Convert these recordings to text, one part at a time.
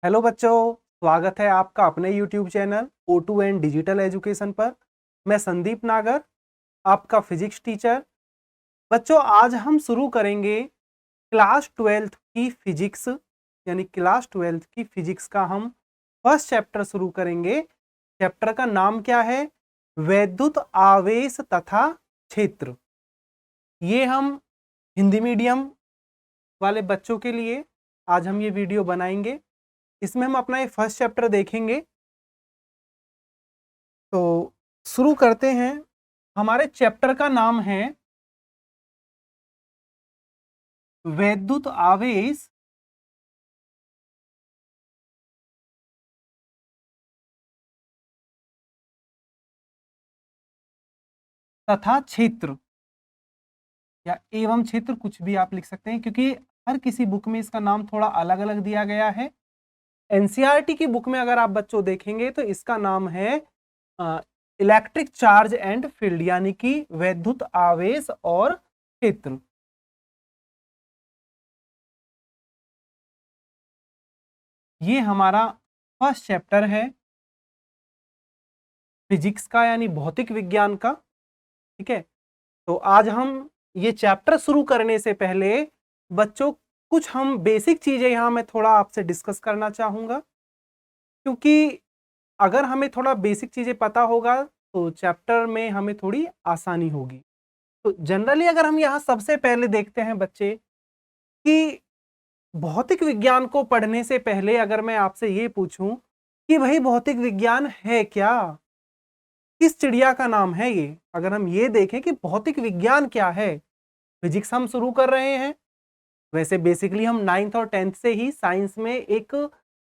Hello बच्चों, स्वागत है आपका अपने YouTube channel O2N digital education पर। मैं संदीप नागर, आपका फिजिक्स टीचर। बच्चों, आज हम शुरू करेंगे क्लास 12th की फिजिक्स, यानी क्लास 12th की फिजिक्स का हम फर्स्ट चैप्टर शुरू करेंगे। चैप्टर का नाम क्या है? वैद्युत आवेश तथा क्षेत्र। ये हम हिंदी मीडियम वाले बच्चों के लिए आज हम ये वीडियो बनाएंगे। इसमें हम अपना ये फर्स्ट चैप्टर देखेंगे। तो शुरू करते हैं। हमारे चैप्टर का नाम है वैद्युत आवेश तथा क्षेत्र, या एवं क्षेत्र, कुछ भी आप लिख सकते हैं, क्योंकि हर किसी बुक में इसका नाम थोड़ा अलग अलग दिया गया है। एनसीईआरटी की बुक में अगर आप बच्चों देखेंगे तो इसका नाम है इलेक्ट्रिक चार्ज एंड फील्ड, यानी कि वैद्युत आवेश और क्षेत्र। ये हमारा फर्स्ट चैप्टर है फिजिक्स का, यानी भौतिक विज्ञान का। ठीक है, तो आज हम ये चैप्टर शुरू करने से पहले बच्चों कुछ हम बेसिक चीजें यहां मैं थोड़ा आपसे डिस्कस करना चाहूंगा, क्योंकि अगर हमें थोड़ा बेसिक चीजें पता होगा तो चैप्टर में हमें थोड़ी आसानी होगी। तो जनरली अगर हम यहाँ सबसे पहले देखते हैं बच्चे कि भौतिक विज्ञान को पढ़ने से पहले अगर मैं आपसे ये पूछूं कि भाई भौतिक विज्ञान है क्या, किस चिड़िया का नाम है ये, अगर हम ये देखें कि भौतिक विज्ञान क्या है। फिजिक्स हम शुरू कर रहे हैं, वैसे बेसिकली हम 9th और 10th से ही साइंस में एक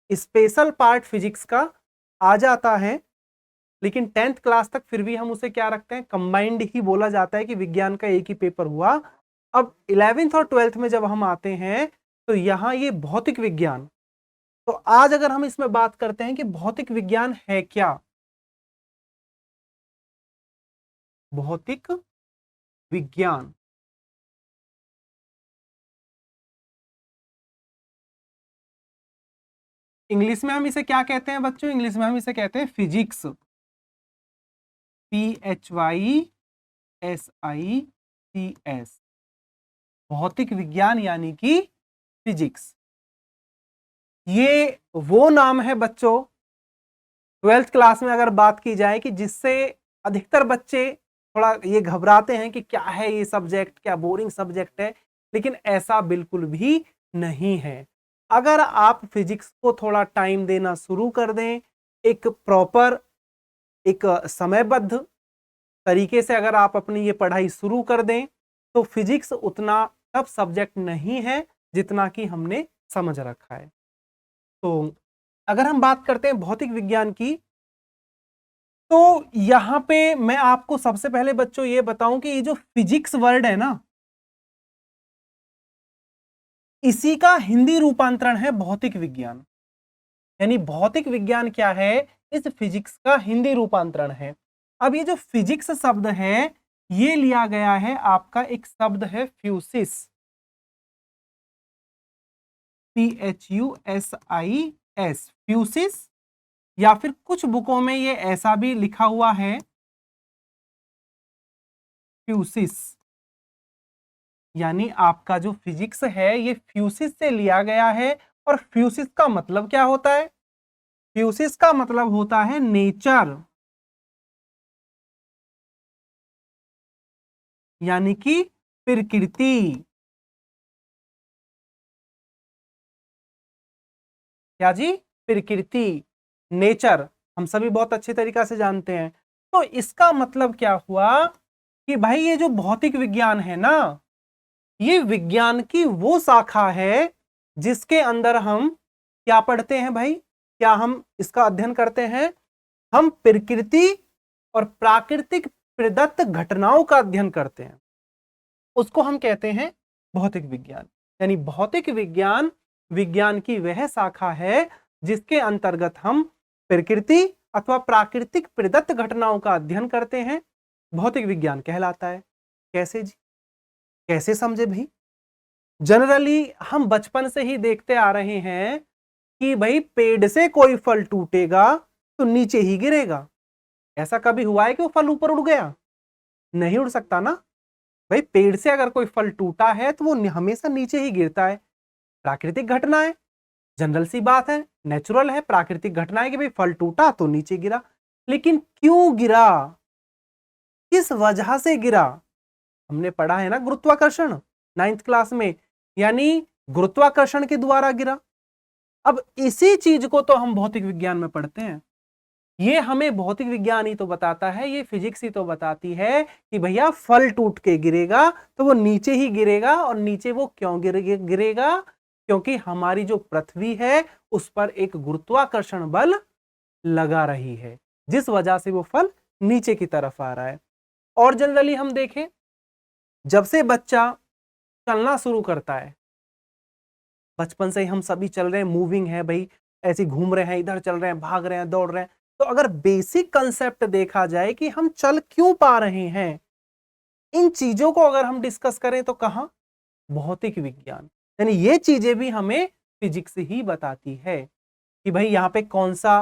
स्पेशल पार्ट फिजिक्स का आ जाता है, लेकिन 10th क्लास तक फिर भी हम उसे क्या रखते हैं, कंबाइंड ही बोला जाता है कि विज्ञान का एक ही पेपर हुआ। अब 11th और 12th में जब हम आते हैं तो यहाँ ये भौतिक विज्ञान। तो आज अगर हम इसमें बात करते हैं कि भौतिक विज्ञान है क्या। भौतिक विज्ञान इंग्लिश में हम इसे क्या कहते हैं बच्चों? इंग्लिश में हम इसे कहते हैं फिजिक्स। PHYSICS, भौतिक विज्ञान यानी कि फिजिक्स। ये वो नाम है बच्चों, 12th क्लास में अगर बात की जाए, कि जिससे अधिकतर बच्चे थोड़ा ये घबराते हैं कि क्या है ये सब्जेक्ट, क्या बोरिंग सब्जेक्ट है। लेकिन ऐसा बिल्कुल भी नहीं है। अगर आप फिजिक्स को थोड़ा टाइम देना शुरू कर दें, एक प्रॉपर एक समयबद्ध तरीके से अगर आप अपनी ये पढ़ाई शुरू कर दें, तो फिजिक्स उतना टफ सब्जेक्ट नहीं है जितना कि हमने समझ रखा है। तो अगर हम बात करते हैं भौतिक विज्ञान की, तो यहां पे मैं आपको सबसे पहले बच्चों ये बताऊं कि ये जो फिजिक्स वर्ड है ना, इसी का हिंदी रूपांतरण है भौतिक विज्ञान। यानी भौतिक विज्ञान क्या है, इस फिजिक्स का हिंदी रूपांतरण है। अब ये जो फिजिक्स शब्द है, ये लिया गया है आपका एक शब्द है फ्यूसिस, PHUSIS, फ्यूसिस। या फिर कुछ बुकों में ये ऐसा भी लिखा हुआ है, फ्यूसिस। यानी आपका जो फिजिक्स है ये फ्यूसिस से लिया गया है। और फ्यूसिस का मतलब क्या होता है? फ्यूसिस का मतलब होता है नेचर, यानी कि प्रकृति। क्या जी? प्रकृति, नेचर, हम सभी बहुत अच्छे तरीका से जानते हैं। तो इसका मतलब क्या हुआ कि भाई ये जो भौतिक विज्ञान है ना, ये विज्ञान की वो शाखा है जिसके अंदर हम क्या पढ़ते हैं भाई, क्या हम इसका अध्ययन करते हैं? हम प्रकृति और प्राकृतिक प्रदत्त घटनाओं का अध्ययन करते हैं, उसको हम कहते हैं भौतिक विज्ञान। यानी भौतिक विज्ञान विज्ञान की वह शाखा है जिसके अंतर्गत हम प्रकृति अथवा प्राकृतिक प्रदत्त घटनाओं का अध्ययन करते हैं, भौतिक विज्ञान कहलाता है। कैसे जी? कैसे समझे भाई? जनरली हम बचपन से ही देखते आ रहे हैं कि भाई पेड़ से कोई फल टूटेगा तो नीचे ही गिरेगा। ऐसा कभी हुआ है कि वो फल ऊपर उड़ गया? नहीं उड़ सकता ना। भाई पेड़ से अगर कोई फल टूटा है तो वो हमेशा नीचे ही गिरता है। प्राकृतिक घटना है, जनरल सी बात है, नेचुरल है, प्राकृतिक घटना है कि भाई फल टूटा तो नीचे गिरा। लेकिन क्यों गिरा, किस वजह से गिरा? हमने पढ़ा है ना गुरुत्वाकर्षण 9th क्लास में, यानी गुरुत्वाकर्षण के द्वारा गिरा। अब इसी चीज को तो हम भौतिक विज्ञान में पढ़ते हैं। ये हमें भौतिक विज्ञान ही तो बताता है, ये फिजिक्स ही तो बताती है कि भैया फल टूट के गिरेगा तो वो नीचे ही गिरेगा। और नीचे वो क्यों गिरेगा? क्योंकि हमारी जो पृथ्वी है उस पर एक गुरुत्वाकर्षण बल लगा रही है, जिस वजह से वो फल नीचे की तरफ आ रहा है। और जनरली हम देखें, जब से बच्चा चलना शुरू करता है, बचपन से ही हम सभी चल रहे हैं, मूविंग है भाई, ऐसे घूम रहे हैं, इधर चल रहे हैं, भाग रहे हैं, दौड़ रहे हैं। तो अगर बेसिक कंसेप्ट देखा जाए कि हम चल क्यों पा रहे हैं, इन चीजों को अगर हम डिस्कस करें तो कहां? भौतिक विज्ञान। यानी ये चीजें भी हमें फिजिक्स ही बताती है कि भाई यहाँ पे कौन सा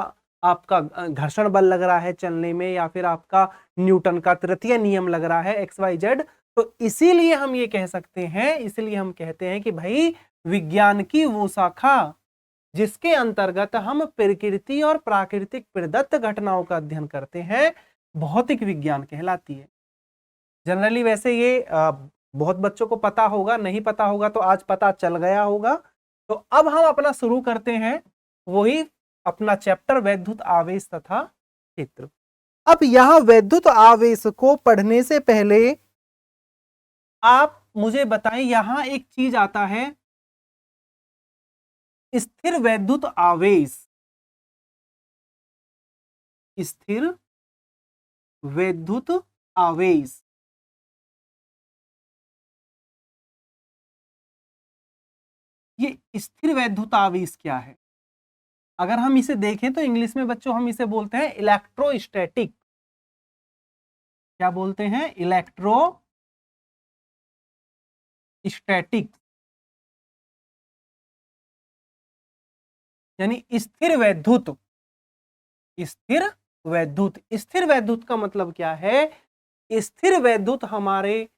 आपका घर्षण बल लग रहा है चलने में, या फिर आपका न्यूटन का तृतीय नियम लग रहा है, XYZ। तो इसीलिए हम ये कह सकते हैं, इसलिए हम कहते हैं कि भाई विज्ञान की वो शाखा जिसके अंतर्गत हम प्रकृति और प्राकृतिक प्रदत्त घटनाओं का अध्ययन करते हैं, भौतिक विज्ञान कहलाती है। जनरली वैसे ये बहुत बच्चों को पता होगा, नहीं पता होगा तो आज पता चल गया होगा। तो अब हम अपना शुरू करते हैं वही अपना चैप्टर वैद्युत आवेश तथा क्षेत्र। अब यहां वैद्युत आवेश को पढ़ने से पहले आप मुझे बताएं, यहां एक चीज आता है स्थिर वैद्युत आवेश। स्थिर वैद्युत आवेश, ये स्थिर वैद्युत आवेश क्या है? अगर हम इसे देखें तो इंग्लिश में बच्चों हम इसे बोलते हैं इलेक्ट्रोस्टैटिक। क्या बोलते हैं? इलेक्ट्रोस्टैटिक, यानी स्थिर वैद्युत। स्थिर वैद्युत, स्थिर वैद्युत का मतलब क्या है? स्थिर वैद्युत हमारे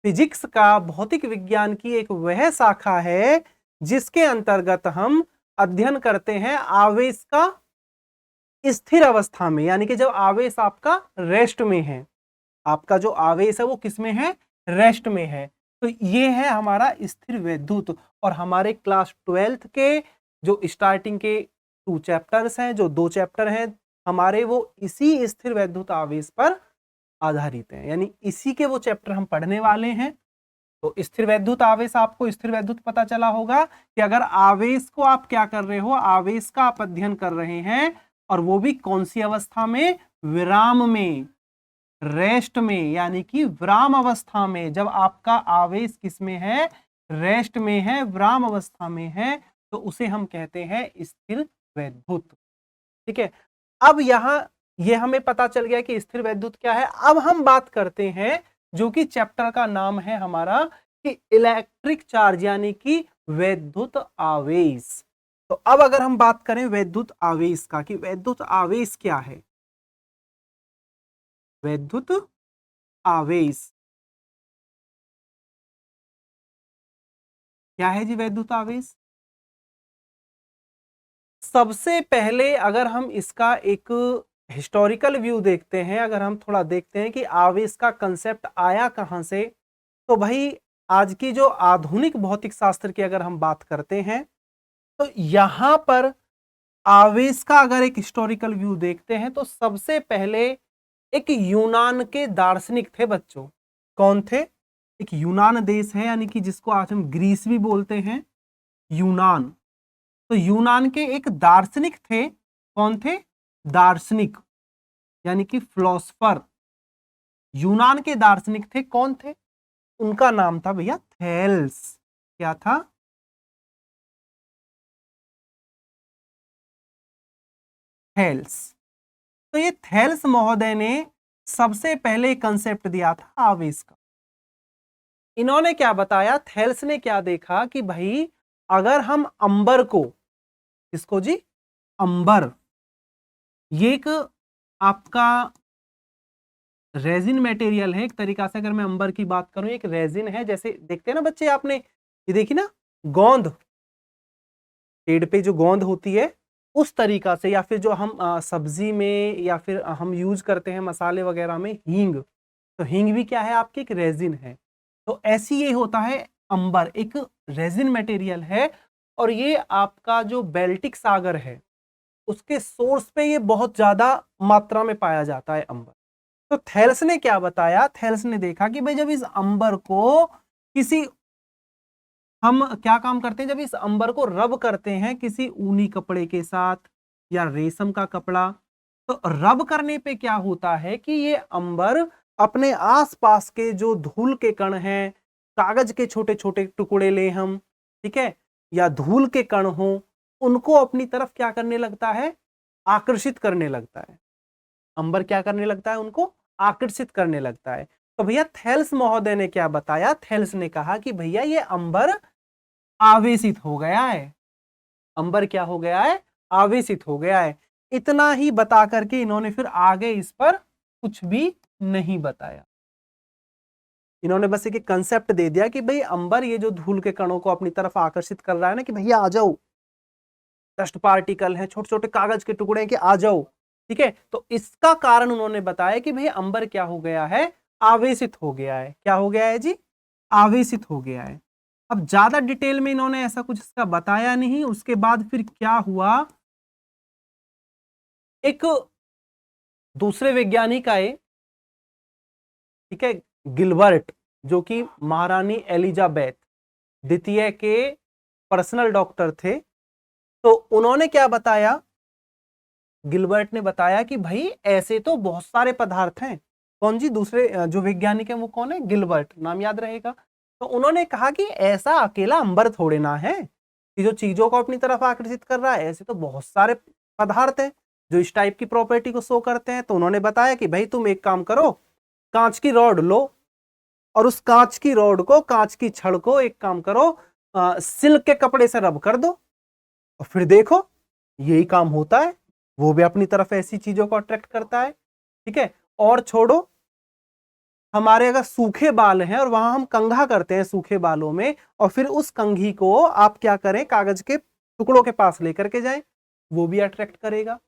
फिजिक्स का, भौतिक विज्ञान की एक वह शाखा है जिसके अंतर्गत हम अध्ययन करते हैं आवेश का स्थिर अवस्था में, यानी कि जब आवेश आपका रेस्ट में है। आपका जो आवेश है वो किस में है? रेस्ट में है। तो ये है हमारा स्थिर वैद्युत। और हमारे क्लास 12th के जो स्टार्टिंग के 2 चैप्टर्स हैं, जो 2 चैप्टर हैं हमारे, वो इसी स्थिर वैद्युत आवेश पर आधारित हैं, यानी इसी के वो चैप्टर हम पढ़ने वाले हैं। तो स्थिर वैद्युत आवेश, आपको स्थिर वैद्युत पता चला होगा कि अगर आवेश को आप क्या कर रहे हो, आवेश का आप अध्ययन कर रहे हैं, और वो भी कौन सी अवस्था में? विराम में, रेस्ट में, यानी कि विराम अवस्था में। जब आपका आवेश किस में है? रेस्ट में है, विराम अवस्था में है, तो उसे हम कहते हैं स्थिर वैद्युत। ठीक है, अब यहां ये हमें पता चल गया कि स्थिर वैद्युत क्या है। अब हम बात करते हैं जो कि चैप्टर का नाम है हमारा कि इलेक्ट्रिक चार्ज, यानी कि वैद्युत आवेश। तो अब अगर हम बात करें वैद्युत आवेश का कि वैद्युत आवेश क्या है, वैद्युत आवेश क्या है जी? वैद्युत आवेश, सबसे पहले अगर हम इसका एक हिस्टोरिकल व्यू देखते हैं, अगर हम थोड़ा देखते हैं कि आवेश का कंसेप्ट आया कहां से, तो भाई आज की जो आधुनिक भौतिक शास्त्र की अगर हम बात करते हैं तो यहां पर आवेश का अगर एक हिस्टोरिकल व्यू देखते हैं तो सबसे पहले एक यूनान के दार्शनिक थे बच्चों। कौन थे? एक यूनान देश है, यानी कि जिसको आज हम ग्रीस भी बोलते हैं, यूनान। तो यूनान के एक दार्शनिक थे। कौन थे? दार्शनिक, यानी कि फिलोसफर। यूनान के दार्शनिक थे, कौन थे? उनका नाम था भैया थेल्स। क्या था? थेल्स। तो ये थेल्स महोदय ने सबसे पहले कंसेप्ट दिया था आवेश का। इन्होंने क्या बताया? थेल्स ने क्या देखा कि भाई अगर हम अंबर को किसको जी? अंबर। ये एक आपका रेजिन मटेरियल है एक तरीका से। अगर मैं अंबर की बात करूं, एक रेजिन है, जैसे देखते हैं ना बच्चे, आपने ये देखी ना गोंद, पेड़ पे जो गोंद होती है उस तरीका से, या फिर जो हम सब्जी में या फिर हम यूज करते हैं मसाले वगैरह में, हींग, तो हींग भी क्या है आपकी? एक रेजिन है। तो ऐसी ये होता है अंबर, एक रेजिन मटेरियल है। और ये आपका जो बेल्टिक सागर है उसके सोर्स पे ये बहुत ज्यादा मात्रा में पाया जाता है अंबर। तो थेल्स ने क्या बताया? थेल्स ने देखा कि भाई जब इस अंबर को किसी, हम क्या काम करते हैं, जब इस अंबर को रब करते हैं किसी ऊनी कपड़े के साथ या रेशम का कपड़ा, तो रब करने पे क्या होता है कि ये अंबर अपने आसपास के जो धूल के कण हैं, कागज के छोटे छोटे टुकड़े ले हम, ठीक है, या धूल के कण हो, उनको अपनी तरफ क्या करने लगता है? आकर्षित करने लगता है। अंबर क्या करने लगता है? उनको आकर्षित करने लगता है। तो भैया थेल्स महोदय ने क्या बताया? थेल्स ने कहा कि भैया ये अंबर आवेशित हो गया है। अंबर क्या हो गया है? आवेशित हो गया है। इतना ही बता करके इन्होंने फिर आगे इस पर कुछ भी नहीं बताया। इन्होंने बस एक कंसेप्ट दे दिया कि भाई अंबर ये जो धूल के कणों को अपनी तरफ आकर्षित कर रहा है ना, कि भैया आ जाओ, डस्ट पार्टिकल है, छोटे छोटे कागज के टुकड़े के, आ जाओ, ठीक है। तो इसका कारण उन्होंने बताया कि भाई अंबर क्या हो गया है? आवेशित हो गया है। क्या हो गया है जी? आवेशित हो गया है। अब ज्यादा डिटेल में इन्होंने ऐसा कुछ इसका बताया नहीं। उसके बाद फिर क्या हुआ, एक दूसरे वैज्ञानिक आए, ठीक है, गिलबर्ट, जो कि महारानी एलिजाबेथ द्वितीय के पर्सनल डॉक्टर थे। तो उन्होंने क्या बताया? गिलबर्ट ने बताया कि भाई ऐसे तो बहुत सारे पदार्थ हैं। कौन जी? दूसरे जो वैज्ञानिक है वो कौन है? गिलबर्ट, नाम याद रहेगा। तो उन्होंने कहा कि ऐसा अकेला अंबर थोड़े ना है कि जो चीजों को अपनी तरफ आकर्षित कर रहा है, ऐसे तो बहुत सारे पदार्थ हैं जो इस टाइप की प्रॉपर्टी को शो करते हैं। तो उन्होंने बताया कि भाई तुम एक काम करो, कांच की रॉड लो, और उस कांच की रॉड को, कांच की छड़ को एक काम करो, सिल्क के कपड़े से रब कर दो, और फिर देखो यही काम होता है। वो भी अपनी तरफ ऐसी चीजों को अट्रैक्ट करता है, ठीक है। और छोड़ो, हमारे अगर सूखे बाल हैं और वहां हम कंघा करते हैं सूखे बालों में, और फिर उस कंघी को आप क्या करें? कागज के टुकड़ों के पास लेकर के जाएं, वो भी अट्रैक्ट करेगा।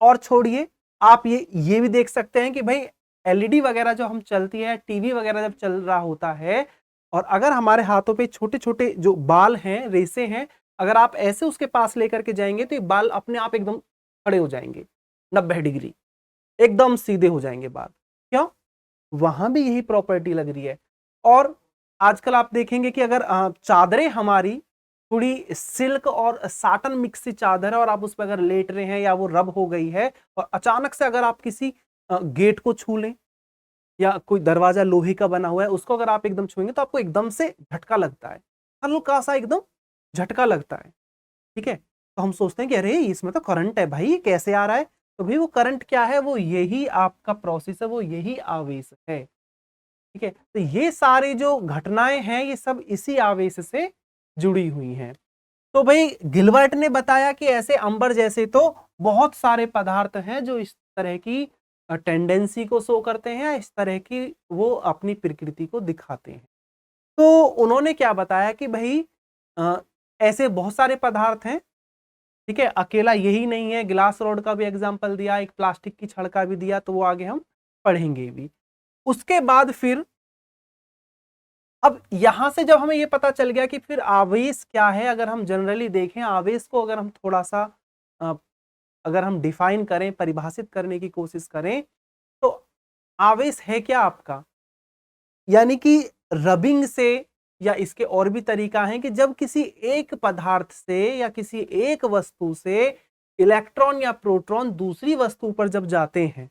और छोड़िए, आप ये भी देख सकते हैं कि भाई एलईडी वगैरह जो हम चलती है, टीवी वगैरह जब चल रहा होता है, और अगर हमारे हाथों पे छोटे छोटे जो बाल हैं, रेसे हैं, अगर आप ऐसे उसके पास लेकर के जाएंगे तो ये बाल अपने आप एकदम खड़े हो जाएंगे, 90 डिग्री, एकदम सीधे हो जाएंगे बाल। क्यों? वहां भी यही प्रॉपर्टी लग रही है। और आजकल आप देखेंगे कि अगर चादरें हमारी थोड़ी सिल्क और साटन मिक्स सी चादर है, और आप उस पर अगर लेट रहे हैं या वो रब हो गई है, और अचानक से अगर आप किसी गेट को छू लें, या कोई दरवाजा लोहे का बना हुआ है उसको अगर आप एकदम छुएंगे, तो आपको एकदम से झटका लगता है, हल्का सा एकदम झटका लगता है, ठीक है। तो हम सोचते हैं कि अरे इसमें तो करंट है भाई, ये कैसे आ रहा है? तो भाई वो करंट क्या है? वो यही आपका प्रोसेस है, वो यही आवेश है, ठीक है। तो ये सारी जो घटनाएं हैं ये सब इसी आवेश से जुड़ी हुई हैं। तो भाई गिलबर्ट ने बताया कि ऐसे अंबर जैसे तो बहुत सारे पदार्थ हैं जो इस तरह की टेंडेंसी को शो करते हैं, इस तरह की वो अपनी प्रकृति को दिखाते हैं। तो उन्होंने क्या बताया कि भाई अ, ऐसे बहुत सारे पदार्थ हैं, ठीक है, अकेला यही नहीं है। ग्लास रॉड का भी एग्जांपल दिया, एक प्लास्टिक की छड़ का भी दिया, तो वो आगे हम पढ़ेंगे भी। उसके बाद फिर, अब यहां से जब हमें ये पता चल गया कि फिर आवेश क्या है, अगर हम जनरली देखें आवेश को, अगर हम थोड़ा सा अ, अगर हम डिफाइन करें, परिभाषित करने की कोशिश करें, तो आवेश है क्या आपका? यानी कि रबिंग से, या इसके और भी तरीका है कि जब किसी एक पदार्थ से या किसी एक वस्तु से इलेक्ट्रॉन या प्रोटॉन दूसरी वस्तु पर जब जाते हैं,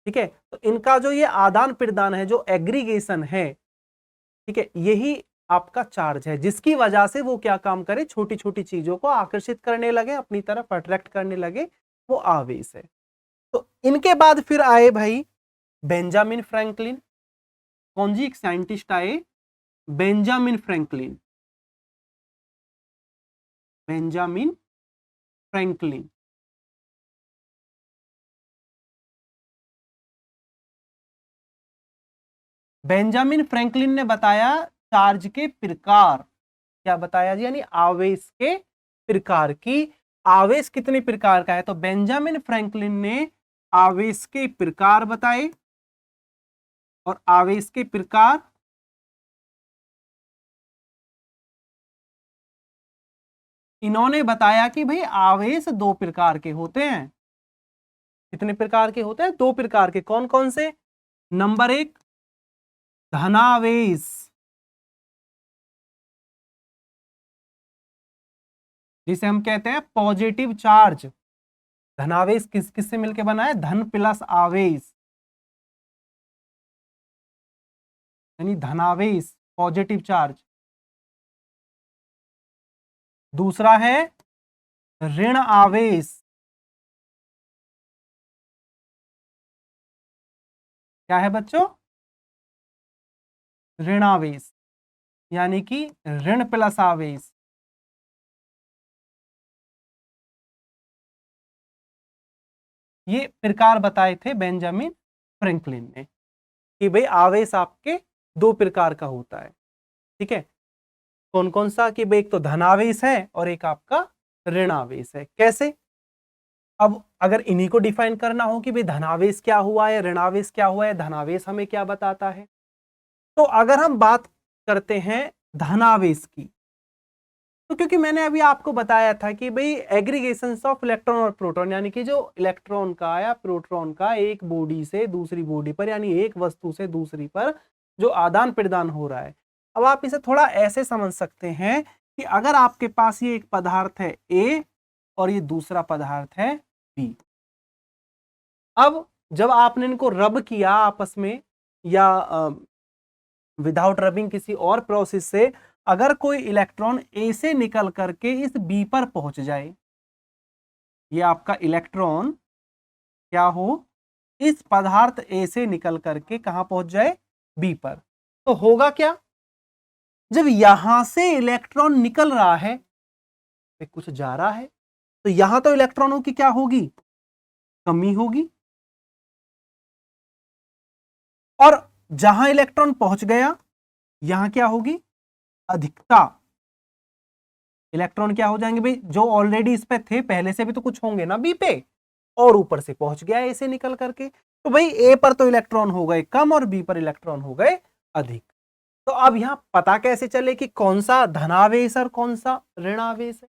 ठीक है, तो इनका जो ये आदान प्रदान है, जो एग्रीगेशन है, ठीक है, यही आपका चार्ज है, जिसकी वजह से वो क्या काम करे? छोटी छोटी चीजों को आकर्षित करने लगे, अपनी तरफ अट्रैक्ट करने लगे, वो आवेश है। तो इनके बाद फिर आए भाई बेंजामिन फ्रैंकलिन। कौन जी? एक साइंटिस्ट आए, Benjamin Franklin. Benjamin Franklin. Benjamin Franklin ने बताया चार्ज के प्रकार। क्या बताया जी? यानी आवेश के प्रकार की आवेश कितने प्रकार का है। तो बेंजामिन फ्रैंकलिन ने आवेश के प्रकार बताए और आवेश के प्रकार इन्होंने बताया कि भाई आवेश दो प्रकार के होते हैं। कितने प्रकार के होते हैं? दो प्रकार के। कौन कौन से? नंबर एक, धनावेश, जिसे हम कहते हैं पॉजिटिव चार्ज। धनावेश किस किस से मिलकर बना है? धन प्लस आवेश, यानी धनावेश, पॉजिटिव चार्ज। दूसरा है ऋण आवेश। क्या है बच्चों? ऋण आवेश, यानी कि ऋण प्लस आवेश। ये प्रकार बताए थे बेंजामिन फ्रैंकलिन ने कि भाई आवेश आपके दो प्रकार का होता है। ठीक है, कौन कौन सा? कि भाई एक तो धनावेश है और एक आपका ऋण आवेश है। कैसे? अब अगर इन्हीं को डिफाइन करना हो कि भाई धनावेश क्या हुआ है, ऋणावेश क्या हुआ है, धनावेश हमें क्या बताता है, तो अगर हम बात करते हैं धनावेश की, तो क्योंकि मैंने अभी आपको बताया था कि भाई एग्रीगेशंस ऑफ इलेक्ट्रॉन और प्रोटॉन, यानी कि जो इलेक्ट्रॉन का या प्रोटॉन का एक बॉडी से दूसरी बॉडी पर, यानी एक वस्तु से दूसरी पर जो आदान प्रदान हो रहा है। अब आप इसे थोड़ा ऐसे समझ सकते हैं कि अगर आपके पास ये एक पदार्थ है ए और ये दूसरा पदार्थ है बी। अब जब आपने इनको रब किया आपस में या विदाउट रबिंग किसी और प्रोसेस से, अगर कोई इलेक्ट्रॉन ए से निकल करके इस बी पर पहुंच जाए, ये आपका इलेक्ट्रॉन क्या हो, इस पदार्थ ए से निकल करके कहां पहुंच जाए? बी पर, तो होगा क्या? जब यहां से इलेक्ट्रॉन निकल रहा है, कुछ जा रहा है, तो यहां तो इलेक्ट्रॉनों की क्या होगी? कमी होगी। और जहां इलेक्ट्रॉन पहुंच गया, यहां क्या होगी? अधिकता। इलेक्ट्रॉन क्या हो जाएंगे भाई? जो ऑलरेडी इस पे थे पहले से भी तो कुछ होंगे ना बी पे, और ऊपर से पहुंच गया ए से निकल करके, तो भाई ए पर तो इलेक्ट्रॉन हो गए कम और बी पर इलेक्ट्रॉन हो गए अधिक। तो अब यहां पता कैसे चले कि कौन सा धनावेश और कौन सा ऋणावेश है?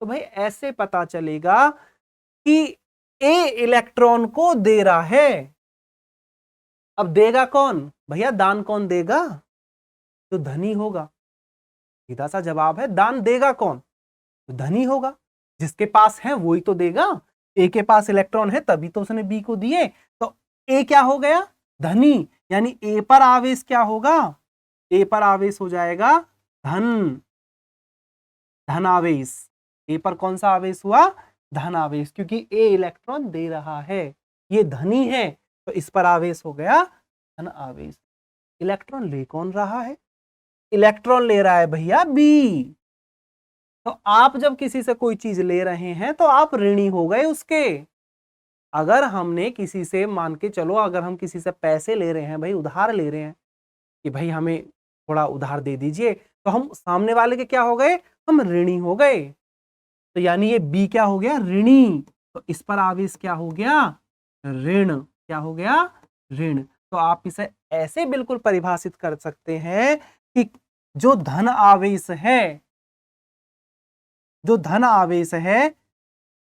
तो भाई ऐसे पता चलेगा कि ए इलेक्ट्रॉन को दे रहा है। अब देगा कौन भैया? दान कौन देगा? तो धनी होगा। सीधा सा जवाब है, दान देगा कौन? तो धनी होगा। जिसके पास है वही तो देगा। ए के पास इलेक्ट्रॉन है तभी तो उसने बी को दिए, तो ए क्या हो गया? धनी। यानी ए पर आवेश क्या होगा? ए पर आवेश हो जाएगा धन, धनावेश। ए पर कौन सा आवेश हुआ? धनावेश, क्योंकि ए इलेक्ट्रॉन दे रहा है, ये धनी है, तो इस पर आवेश हो गया धन आवेश। इलेक्ट्रॉन ले कौन रहा है? इलेक्ट्रॉन ले रहा है भैया बी। तो आप जब किसी से कोई चीज ले रहे हैं तो आप ऋणी हो गए उसके। अगर हमने किसी से, मान के चलो अगर हम किसी से पैसे ले रहे हैं, भाई उधार ले रहे हैं कि भाई हमें थोड़ा उधार दे दीजिए, तो हम सामने वाले के क्या हो गए? हम ऋणी हो गए। तो यानी ये बी क्या हो गया? ऋणी। तो इस पर आवेश क्या हो गया? ऋण। क्या हो गया? ऋण। तो आप इसे ऐसे बिल्कुल परिभाषित कर सकते हैं कि जो धन आवेश है, जो धन आवेश है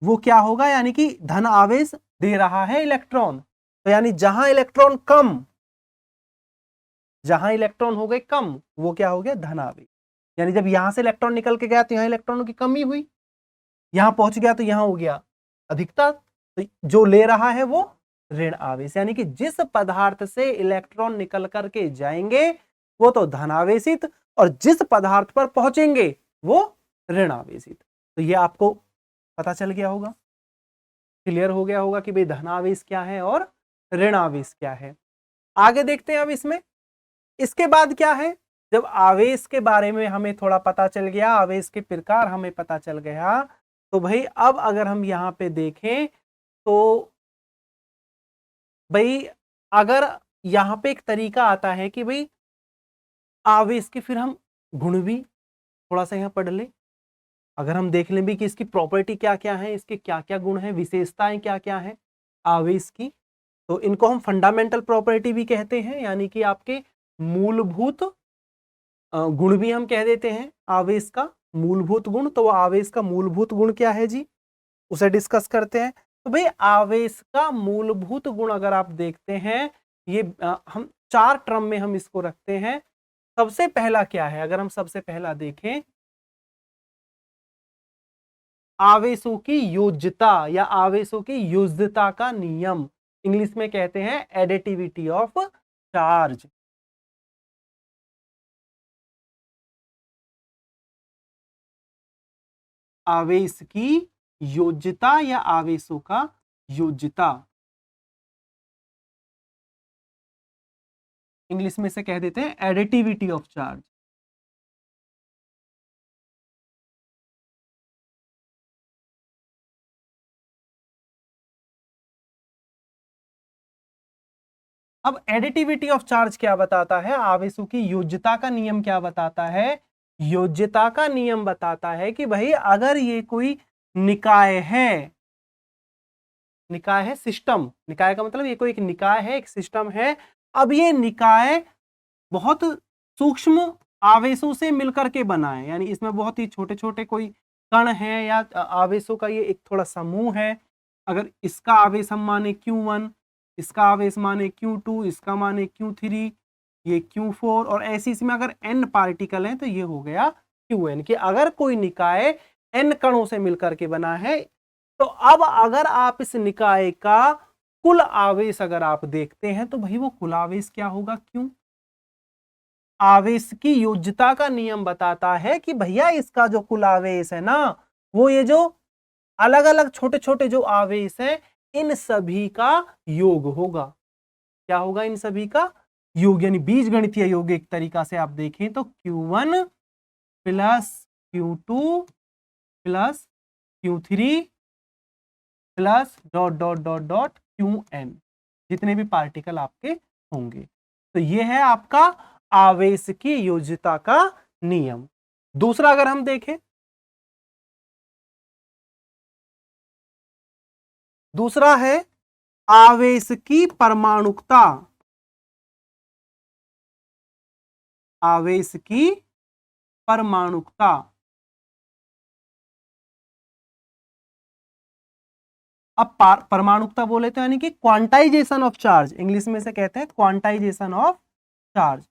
वो क्या होगा? यानी कि धन आवेश दे रहा है इलेक्ट्रॉन, तो यानी जहां इलेक्ट्रॉन कम, जहां इलेक्ट्रॉन हो गए कम, वो क्या हो गया? धन आवेश। यानी जब यहां से इलेक्ट्रॉन निकल के गया तो यहां इलेक्ट्रॉनों की कमी हुई, यहां पहुंच गया तो यहां हो गया अधिकता, तो जो ले रहा है वो ऋण आवेश। यानी कि जिस पदार्थ से इलेक्ट्रॉन निकल करके जाएंगे वो तो धनावेशित, और जिस पदार्थ पर पहुंचेंगे वो ऋण आवेशित। तो ये आपको पता चल गया होगा, क्लियर हो गया होगा कि भाई धनावेश क्या है और ऋण आवेश क्या है। आगे देखते हैं अब इसमें। इसके बाद क्या है? जब आवेश के बारे में हमें थोड़ा पता चल गया, आवेश के प्रकार हमें पता चल गया, तो भाई अब अगर हम यहाँ पे देखें तो भाई अगर यहाँ पे एक तरीका आता है कि भाई आवेश के फिर हम गुण भी थोड़ा सा यहाँ पढ़ ले, अगर हम देख लें भी कि इसकी प्रॉपर्टी क्या क्या है, इसके क्या क्या गुण है, विशेषताएं क्या क्या है आवेश की, तो इनको हम फंडामेंटल प्रॉपर्टी भी कहते हैं, यानी कि आपके मूलभूत गुण भी हम कह देते हैं आवेश का मूलभूत गुण। तो आवेश का मूलभूत गुण क्या है जी, उसे डिस्कस करते हैं। तो भाई आवेश का मूलभूत गुण अगर आप देखते हैं, ये हम 4 टर्म में हम इसको रखते हैं। सबसे पहला क्या है, अगर हम सबसे पहला देखें, आवेशों की योज्यता या आवेशों की योज्यता का नियम, इंग्लिश में कहते हैं एडिटिविटी ऑफ चार्ज। आवेश की योज्यता या आवेशों का योज्यता, इंग्लिश में से कह देते हैं एडिटिविटी ऑफ चार्ज। अब एडिटिविटी ऑफ चार्ज क्या बताता है, आवेशों की योज्यता का नियम क्या बताता है, योज्यता का नियम बताता है कि भाई अगर ये कोई निकाय है, निकाय है सिस्टम, निकाय का मतलब ये कोई एक निकाय है, एक सिस्टम है, अब ये निकाय बहुत सूक्ष्म आवेशों से मिलकर के बना है, यानी इसमें बहुत ही छोटे छोटे कोई कण है या आवेशों का ये एक थोड़ा समूह है। अगर इसका आवेश हम माने Q1, इसका आवेश माने Q2, इसका माने Q3, ये Q4, और ऐसी इसमें अगर n पार्टिकल हैं तो ये हो गया Qn, कि अगर कोई निकाय n कणों से मिलकर के बना है, तो अब अगर आप इस निकाय का कुल आवेश अगर आप देखते हैं तो भाई वो कुल आवेश क्या होगा, क्यों, आवेश की योज्यता का नियम बताता है कि भैया इसका जो कुल आवेश है ना, वो ये जो अलग अलग छोटे छोटे जो आवेश हैं इन सभी का योग होगा। क्या होगा, इन सभी का योग, यानी बीजगणितीय योग एक तरीका से आप देखें तो Q1 plus Q2 plus Q3 plus dot dot dot dot Qn, जितने भी पार्टिकल आपके होंगे। तो ये है आपका आवेश की योज्यता का नियम। दूसरा अगर हम देखें, दूसरा है आवेश की परमाणुकता, आवेश की परमाणुकता। अब परमाणुकता बोले तो यानी कि क्वांटाइजेशन ऑफ चार्ज, इंग्लिश में से कहते हैं quantization of charge.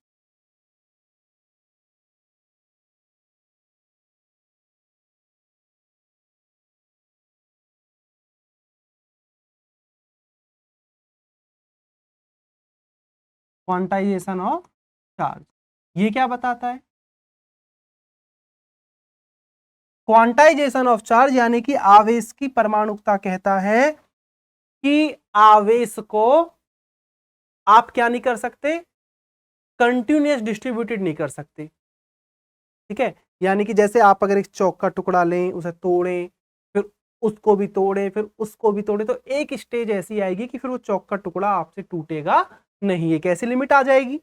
Quantization of charge ये क्या बताता है, क्वांटाइजेशन ऑफ चार्ज यानी कि आवेश की परमाणुकता कहता है कि आवेश को आप क्या नहीं कर सकते, कंटिन्यूअस डिस्ट्रीब्यूटेड नहीं कर सकते। ठीक है, यानी कि जैसे आप अगर एक चौक का टुकड़ा लें, उसे तोड़ें, फिर उसको भी तोड़ें, फिर उसको भी तोड़ें, तो एक स्टेज ऐसी आएगी कि फिर वो चौक का टुकड़ा आपसे टूटेगा नहीं, एक ऐसी लिमिट आ जाएगी।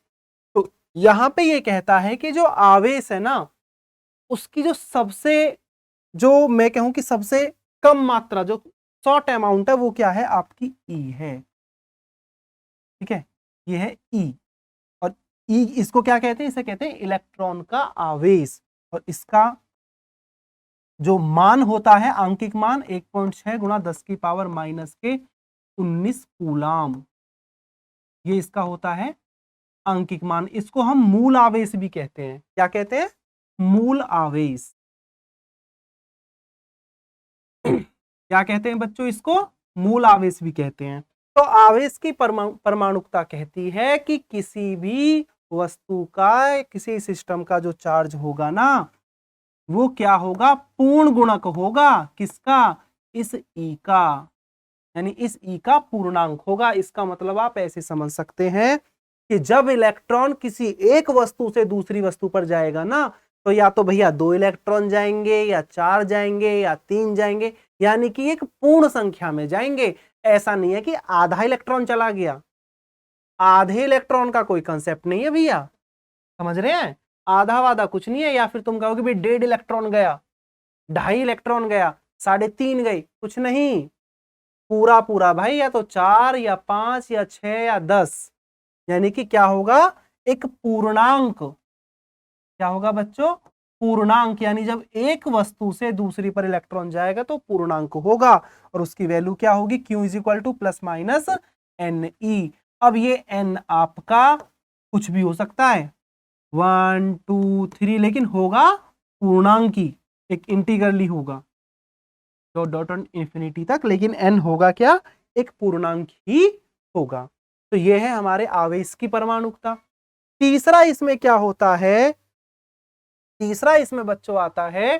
तो यहां पे ये कहता है कि जो आवेश है ना, उसकी जो सबसे, जो मैं कहूं कि सबसे कम मात्रा, जो शॉर्ट अमाउंट है, वो क्या है, आपकी ई है। ठीक है, ये है ई, और ई इसको क्या कहते हैं, इसे कहते हैं इलेक्ट्रॉन का आवेश, और इसका जो मान होता है आंकिक मान 1.6 गुणा 10 की पावर माइनस के 19 कूलाम, ये इसका होता है आंकिक मान। इसको हम मूल आवेश भी कहते हैं, क्या कहते हैं, मूल आवेश। क्या कहते हैं बच्चों, इसको मूल आवेश भी कहते हैं। तो आवेश की परमाणुकता कहती है कि किसी भी वस्तु का, किसी सिस्टम का जो चार्ज होगा ना, वो क्या होगा, पूर्ण गुणक होगा, किसका, इस ई का, यानी इस ई का पूर्णांक होगा। इसका मतलब आप ऐसे समझ सकते हैं कि जब इलेक्ट्रॉन किसी एक वस्तु से दूसरी वस्तु पर जाएगा ना, तो या तो भैया 2 इलेक्ट्रॉन जाएंगे या 4 जाएंगे या 3 जाएंगे, यानी कि एक पूर्ण संख्या में जाएंगे। ऐसा नहीं है कि आधा इलेक्ट्रॉन चला गया, आधे इलेक्ट्रॉन का कोई कंसेप्ट नहीं है भैया, समझ रहे हैं? आधा वाधा कुछ नहीं है। या फिर तुम कहोगे भाई 1.5 इलेक्ट्रॉन गया, 2.5 इलेक्ट्रॉन गया, 3.5 गई, कुछ नहीं, पूरा पूरा भाई, या तो 4 या 5 या 6 या 10, यानी कि क्या होगा, एक पूर्णांक। क्या होगा बच्चों? पूर्णांक, यानी जब एक वस्तु से दूसरी पर इलेक्ट्रॉन जाएगा तो पूर्णांक होगा, और उसकी वैल्यू क्या होगी, Q is equal two plus minus NE। अब ये n आपका कुछ भी हो सकता है, 1 2 3, लेकिन होगा पूर्णांकी, एक इंटीग्रली होगा डॉट डॉट इंफिनिटी तक, लेकिन n होगा क्या, एक पूर्णांक ही होगा। तो ये है हमारे आवेश की परमाणुकता। तीसरा इसमें क्या होता है, तीसरा इसमें बच्चों आता है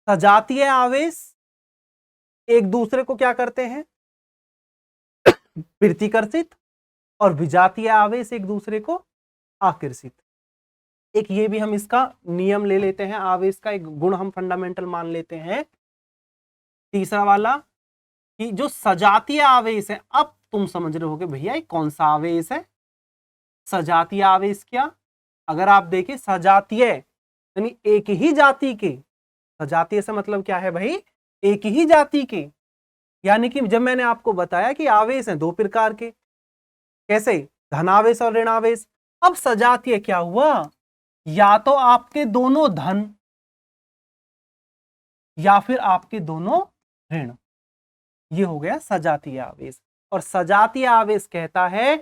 सजातीय आवेश। एक दूसरे को क्या करते हैं, प्रतिकर्षित, और विजातीय आवेश एक दूसरे को आकर्षित। एक ये भी हम इसका नियम ले लेते हैं, आवेश का एक गुण हम फंडामेंटल मान लेते हैं। तीसरा वाला कि जो सजातीय आवेश है, अब तुम समझ रहे होगे भैया ये कौन सा आवेश है, सजातीय आवेश। क्या, अगर आप देखें सजातीय यानी एक ही जाति के, सजातीय से मतलब क्या है भाई, एक ही जाति के, यानी कि जब मैंने आपको बताया कि आवेश हैं 2 प्रकार के, कैसे, धनावेश और ऋणावेश। अब सजातीय क्या हुआ, या तो आपके दोनों धन या फिर आपके दोनों ऋण, ये हो गया सजातीय आवेश। और सजातीय आवेश कहता है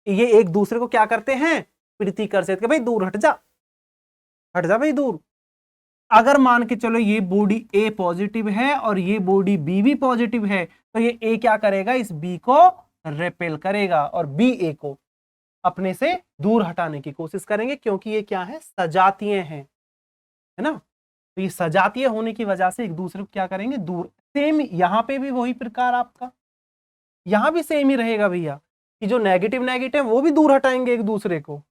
ये एक दूसरे को क्या करते हैं, प्रतिकर्षित, कि भाई दूर हट जा, हट जा भाई दूर। अगर मान के चलो ये बॉडी ए पॉजिटिव है और ये बॉडी बी भी पॉजिटिव है, तो ये ए क्या करेगा, इस बी को रेपेल करेगा और बी ए को अपने से दूर हटाने की कोशिश करेंगे, क्योंकि ये क्या है, सजातीय हैं, है ना। तो ये सजातीय होने की वजह से एक दूसरे को क्या करेंगे, दूर। सेम यहां पे भी वही प्रकार आपका, यहां भी सेम ही रहेगा भैया, कि जो नेगेटिव नेगेटिव वो भी दूर हटाएंगे एक दूसरे को।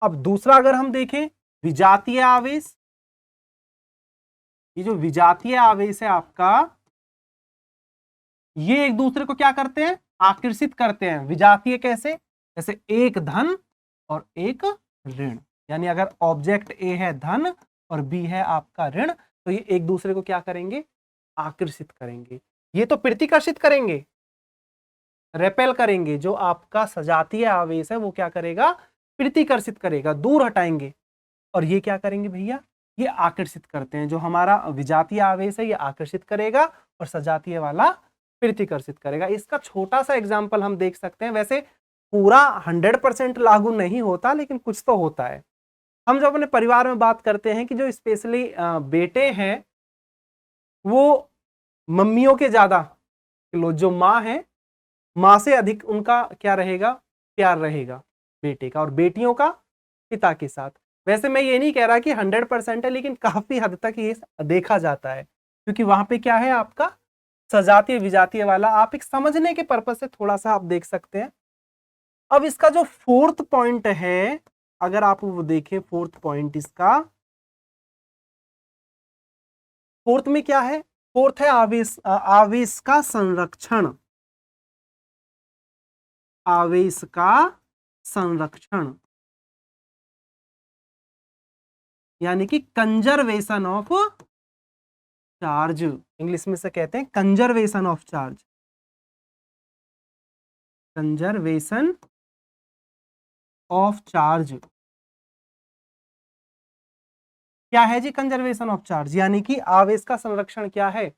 अब दूसरा अगर हम देखें विजातीय आवेश, ये जो विजातीय आवेश है आपका, ये एक दूसरे को क्या करते हैं, आकर्षित करते हैं। विजातीय कैसे, जैसे एक धन और एक ऋण, यानी अगर ऑब्जेक्ट ए है धन और बी है आपका ऋण, तो ये एक दूसरे को क्या करेंगे, आकर्षित करेंगे। ये तो प्रतिकर्षित करेंगे, रेपेल करेंगे। जो आपका सजातीय आवेश है वो क्या करेगा, प्रतिकर्षित करेगा, दूर हटाएंगे। और ये क्या करेंगे भैया, ये आकर्षित करते हैं। जो हमारा विजातीय आवेश है ये आकर्षित करेगा और सजातीय वाला प्रतिकर्षित करेगा। इसका छोटा सा एग्जाम्पल हम देख सकते हैं, वैसे पूरा 100% लागू नहीं होता, लेकिन कुछ तो होता है। हम जो अपने परिवार में बात करते हैं कि जो स्पेशली बेटे हैं वो मम्मियों के ज्यादा, जो माँ है माँ से अधिक उनका क्या रहेगा, प्यार रहेगा बेटे का, और बेटियों का पिता के साथ। वैसे मैं ये नहीं कह रहा कि 100% है, लेकिन काफी हद तक ये देखा जाता है, क्योंकि वहां पे क्या है आपका सजातीय विजातीय वाला। आप एक समझने के पर्पज से थोड़ा सा आप देख सकते हैं। अब इसका जो 4th पॉइंट है, अगर आप वो देखें 4th पॉइंट इसका, 4th में क्या है, 4th है आवेश का संरक्षण, आवेश का संरक्षण, यानी कि कंजर्वेशन ऑफ चार्ज, इंग्लिश में से कहते हैं conservation of charge, conservation of charge. क्या है जी कंजर्वेशन ऑफ चार्ज, यानी कि आवेश का संरक्षण क्या है।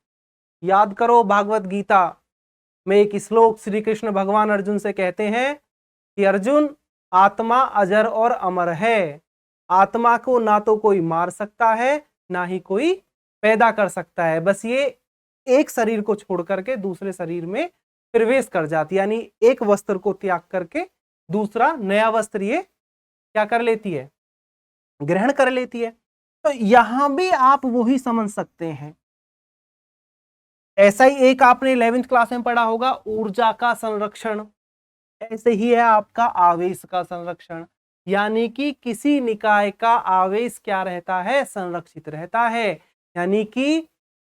याद करो भागवत गीता में एक श्लोक श्री कृष्ण भगवान अर्जुन से कहते हैं कि अर्जुन, आत्मा अजर और अमर है, आत्मा को ना तो कोई मार सकता है ना ही कोई पैदा कर सकता है, बस ये एक शरीर को छोड़ करके दूसरे शरीर में प्रवेश कर जाती है, यानी एक वस्त्र को त्याग करके दूसरा नया वस्त्र ये क्या कर लेती है, ग्रहण कर लेती है। तो यहां भी आप वही समझ सकते हैं। ऐसा ही एक आपने 11th क्लास में पढ़ा होगा, ऊर्जा का संरक्षण, ऐसे ही है आपका आवेश का संरक्षण। यानी कि किसी निकाय का आवेश क्या रहता है, संरक्षित रहता है। यानी कि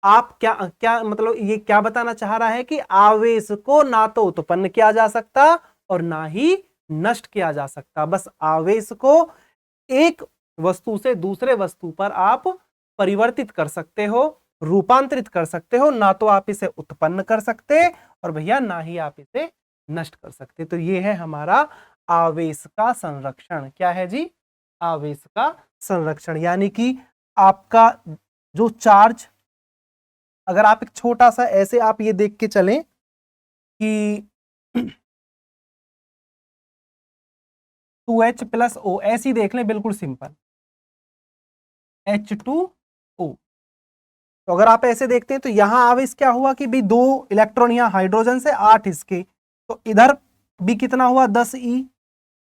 आप क्या क्या मतलब ये क्या बताना चाह रहा है कि आवेश को ना तो उत्पन्न किया जा सकता और ना ही नष्ट किया जा सकता। बस आवेश को एक वस्तु से दूसरे वस्तु पर आप परिवर्तित कर सकते हो, रूपांतरित कर सकते हो, ना तो आप इसे उत्पन्न कर सकते और भैया ना ही आप इसे नष्ट कर सकते। तो ये है हमारा आवेश का संरक्षण। क्या है जी? आवेश का संरक्षण। यानी कि आपका जो चार्ज, अगर आप एक छोटा सा ऐसे आप ये देख के चलें कि 2H प्लस O ऐसे ही देख लें, बिल्कुल सिंपल, H2O। तो अगर आप ऐसे देखते हैं तो यहां आवेश क्या हुआ कि भी 2 इलेक्ट्रॉन यहां हाइड्रोजन से 8 इसके, तो इधर भी कितना हुआ 10E।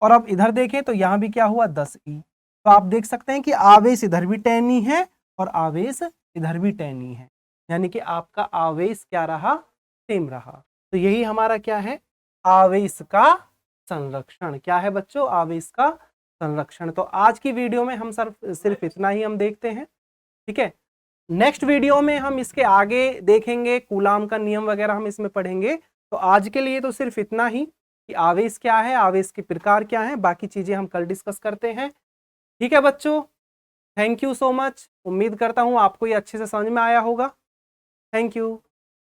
और अब इधर देखें तो यहां भी क्या हुआ 10E। तो आप देख सकते हैं कि आवेश इधर भी 10E है और आवेश इधर भी 10E है, यानी कि आपका आवेश क्या रहा, सेम रहा। तो यही हमारा क्या है, आवेश का संरक्षण। क्या है बच्चों? आवेश का संरक्षण। तो आज की वीडियो में हम सिर्फ इतना ही हम देखते हैं, ठीक है। नेक्स्ट वीडियो में हम इसके आगे देखेंगे, कूलाम का नियम वगैरह हम इसमें पढ़ेंगे। तो आज के लिए तो सिर्फ इतना ही कि आवेश क्या है, आवेश के प्रकार क्या हैं, बाकी चीजें हम कल डिस्कस करते हैं। ठीक है बच्चों, थैंक यू सो मच। उम्मीद करता हूं आपको ये अच्छे से समझ में आया होगा। Thank you.